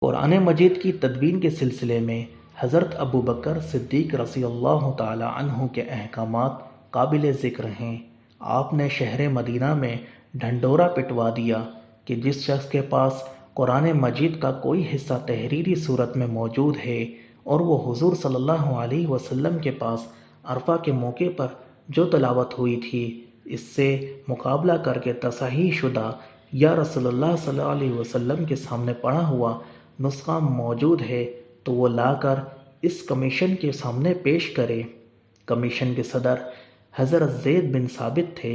قرآن مجید کی تدوین کے سلسلے میں حضرت ابو بکر صدیق رضی اللہ تعالی عنہ کے احکامات قابل ذکر ہیں۔ آپ نے شہر مدینہ میں ڈھنڈورا پٹوا دیا کہ جس شخص کے پاس قرآن مجید کا کوئی حصہ تحریری صورت میں موجود ہے اور وہ حضور صلی اللہ علیہ وسلم کے پاس عرفہ کے موقع پر جو تلاوت ہوئی تھی اس سے مقابلہ کر کے تصحیح شدہ یا رسول اللہ صلی اللہ علیہ وسلم کے سامنے پڑھا ہوا نسخہ موجود ہے تو وہ لا کر اس کمیشن کے سامنے پیش کرے۔ کمیشن کے صدر حضرت زید بن ثابت تھے،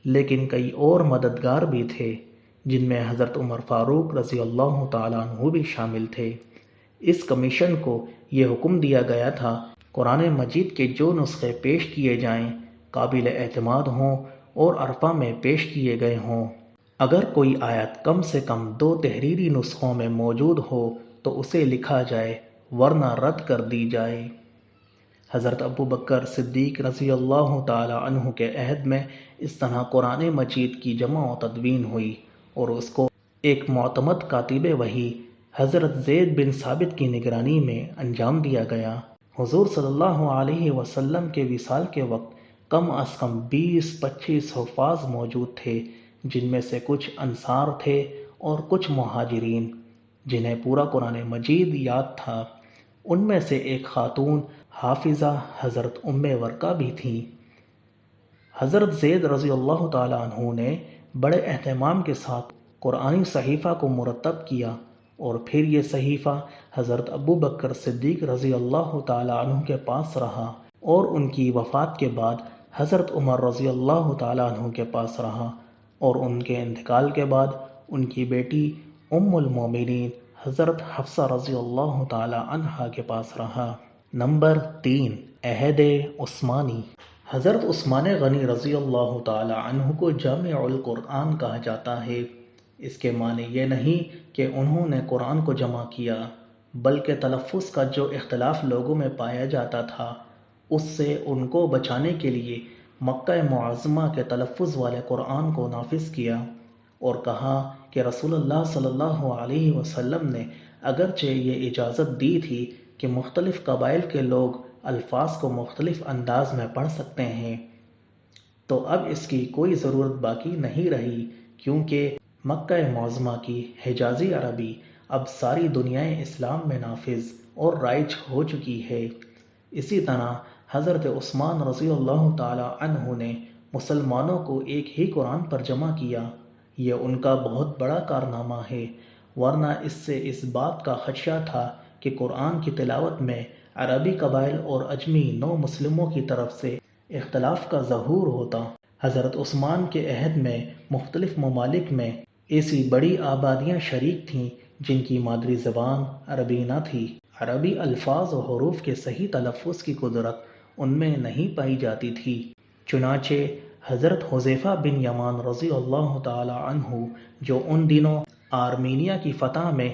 لیکن کئی اور مددگار بھی تھے جن میں حضرت عمر فاروق رضی اللہ تعالیٰ عنہ بھی شامل تھے۔ اس کمیشن کو یہ حکم دیا گیا تھا قرآن مجید کے جو نسخے پیش کیے جائیں قابل اعتماد ہوں اور عرفہ میں پیش کیے گئے ہوں۔ اگر کوئی آیت کم سے کم 2 تحریری نسخوں میں موجود ہو تو اسے لکھا جائے ورنہ رد کر دی جائے۔ حضرت ابو بکر صدیق رضی اللہ تعالی عنہ کے عہد میں اس طرح قرآن مجید کی جمع و تدوین ہوئی اور اس کو ایک معتمد کاتب وحی حضرت زید بن ثابت کی نگرانی میں انجام دیا گیا۔ حضور صلی اللہ علیہ وسلم کے وصال کے وقت کم از کم 20-25 حفاظ موجود تھے، جن میں سے کچھ انصار تھے اور کچھ مہاجرین جنہیں پورا قرآن مجید یاد تھا۔ ان میں سے ایک خاتون حافظہ حضرت ام ورقہ بھی تھیں۔ حضرت زید رضی اللہ تعالیٰ عنہ نے بڑے اہتمام کے ساتھ قرآنی صحیفہ کو مرتب کیا اور پھر یہ صحیفہ حضرت ابو بکر صدیق رضی اللہ تعالیٰ عنہ کے پاس رہا اور ان کی وفات کے بعد حضرت عمر رضی اللہ تعالیٰ عنہ کے پاس رہا اور ان کے انتقال کے بعد ان کی بیٹی ام المومنین حضرت حفصہ رضی اللہ تعالی عنہا کے پاس رہا۔ نمبر 3، عہد عثمانی۔ حضرت عثمان غنی رضی اللہ تعالی عنہ کو جامع القرآن کہا جاتا ہے۔ اس کے معنی یہ نہیں کہ انہوں نے قرآن کو جمع کیا، بلکہ تلفظ کا جو اختلاف لوگوں میں پایا جاتا تھا اس سے ان کو بچانے کے لیے مکہ معظمہ کے تلفظ والے قرآن کو نافذ کیا اور کہا کہ رسول اللہ صلی اللہ علیہ وسلم نے اگرچہ یہ اجازت دی تھی کہ مختلف قبائل کے لوگ الفاظ کو مختلف انداز میں پڑھ سکتے ہیں، تو اب اس کی کوئی ضرورت باقی نہیں رہی کیونکہ مکہ معظمہ کی حجازی عربی اب ساری دنیا اسلام میں نافذ اور رائج ہو چکی ہے۔ اسی طرح حضرت عثمان رضی اللہ تعالی عنہ نے مسلمانوں کو ایک ہی قرآن پر جمع کیا۔ یہ ان کا بہت بڑا کارنامہ ہے، ورنہ اس سے اس بات کا خدشہ تھا کہ قرآن کی تلاوت میں عربی قبائل اور اجمی نو مسلموں کی طرف سے اختلاف کا ظہور ہوتا۔ حضرت عثمان کے عہد میں مختلف ممالک میں ایسی بڑی آبادیاں شریک تھیں جن کی مادری زبان عربی نہ تھی۔ عربی الفاظ و حروف کے صحیح تلفظ کی قدرت ان میں نہیں پائی جاتی تھی۔ چنانچہ حضرت حذیفہ بن یمان رضی اللہ تعالی عنہ جو ان دنوں آرمینیا کی فتح میں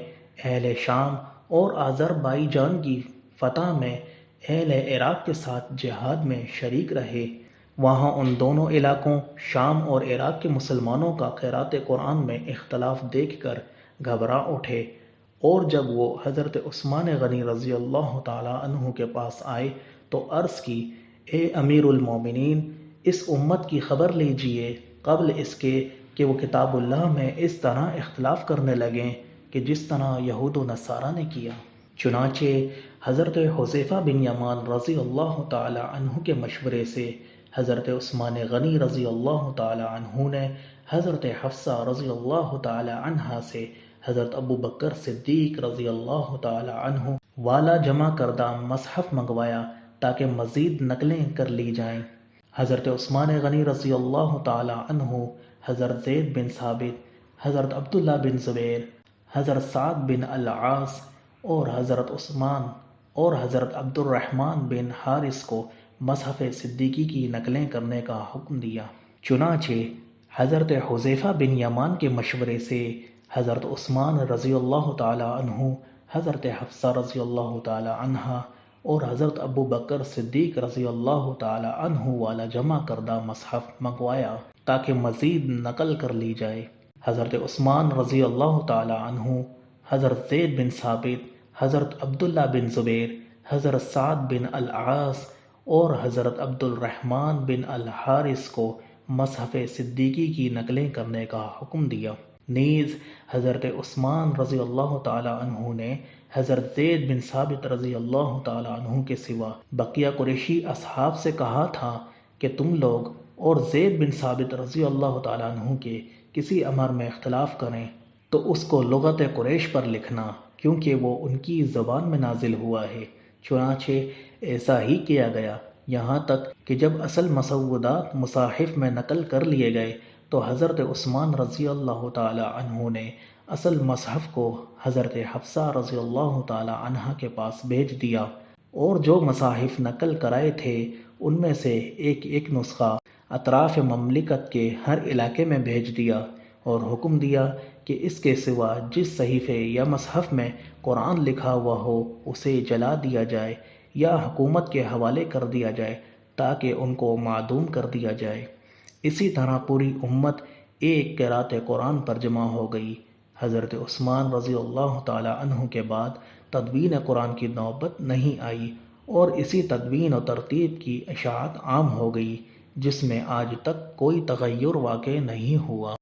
اہل شام اور آذربائیجان کی فتح میں اہل عراق کے ساتھ جہاد میں شریک رہے، وہاں ان دونوں علاقوں شام اور عراق کے مسلمانوں کا قراءت قرآن میں اختلاف دیکھ کر گھبرا اٹھے اور جب وہ حضرت عثمان غنی رضی اللہ تعالی عنہ کے پاس آئے تو عرض کی، اے امیر المومنین، اس امت کی خبر لیجئے قبل اس کے کہ وہ کتاب اللہ میں اس طرح اختلاف کرنے لگیں کہ جس طرح یہود و نصارہ نے کیا۔ چنانچہ حضرت حذیفہ بن یمان رضی اللہ تعالی عنہ کے مشورے سے حضرت عثمان غنی رضی اللہ تعالی عنہ نے حضرت حفصہ رضی اللہ تعالی عنہا سے حضرت ابو بکر صدیق رضی اللہ تعالی عنہ والا جمع کردہ مصحف منگوایا تاکہ مزید نقلیں کر لی جائیں۔ حضرت عثمان غنی رضی اللہ تعالی عنہ، حضرت زید بن ثابت، حضرت عبداللہ بن زبیر، حضرت سعد بن العاص اور حضرت عثمان اور حضرت عبد الرحمن بن حارث کو مصحف صدیقی کی نقلیں کرنے کا حکم دیا۔ چنانچہ حضرت حذیفہ بن یمان کے مشورے سے حضرت عثمان رضی اللہ تعالی عنہ، حضرت حفصہ رضی اللہ تعالی عنہا اور حضرت ابو بکر صدیق رضی اللہ تعالی عنہ والا جمع کردہ مصحف منگوایا تاکہ مزید نقل کر لی جائے۔ حضرت عثمان رضی اللہ تعالی عنہ، حضرت زید بن ثابت، حضرت عبداللہ بن زبیر، حضرت سعد بن العاص اور حضرت عبد الرحمن بن الحارث کو مصحف صدیقی کی نقلیں کرنے کا حکم دیا۔ نیز حضرت عثمان رضی اللہ تعالی عنہ نے حضرت زید بن ثابت رضی اللہ تعالی عنہ کے سوا بقیہ قریشی اصحاب سے کہا تھا کہ تم لوگ اور زید بن ثابت رضی اللہ تعالی عنہ کے کسی امر میں اختلاف کریں تو اس کو لغت قریش پر لکھنا، کیونکہ وہ ان کی زبان میں نازل ہوا ہے۔ چنانچہ ایسا ہی کیا گیا، یہاں تک کہ جب اصل مسودات مصاحف میں نقل کر لیے گئے تو حضرت عثمان رضی اللہ تعالی عنہ نے اصل مصحف کو حضرت حفصہ رضی اللہ تعالی عنہا کے پاس بھیج دیا، اور جو مصاحف نقل کرائے تھے ان میں سے ایک ایک نسخہ اطراف مملکت کے ہر علاقے میں بھیج دیا، اور حکم دیا کہ اس کے سوا جس صحیفے یا مصحف میں قرآن لکھا ہوا ہو اسے جلا دیا جائے یا حکومت کے حوالے کر دیا جائے تاکہ ان کو معدوم کر دیا جائے۔ اسی طرح پوری امت ایک قرأت قرآن پر جمع ہو گئی۔ حضرت عثمان رضی اللہ تعالی عنہ کے بعد تدوین قرآن کی نوبت نہیں آئی، اور اسی تدوین و ترتیب کی اشاعت عام ہو گئی، جس میں آج تک کوئی تغیر واقع نہیں ہوا۔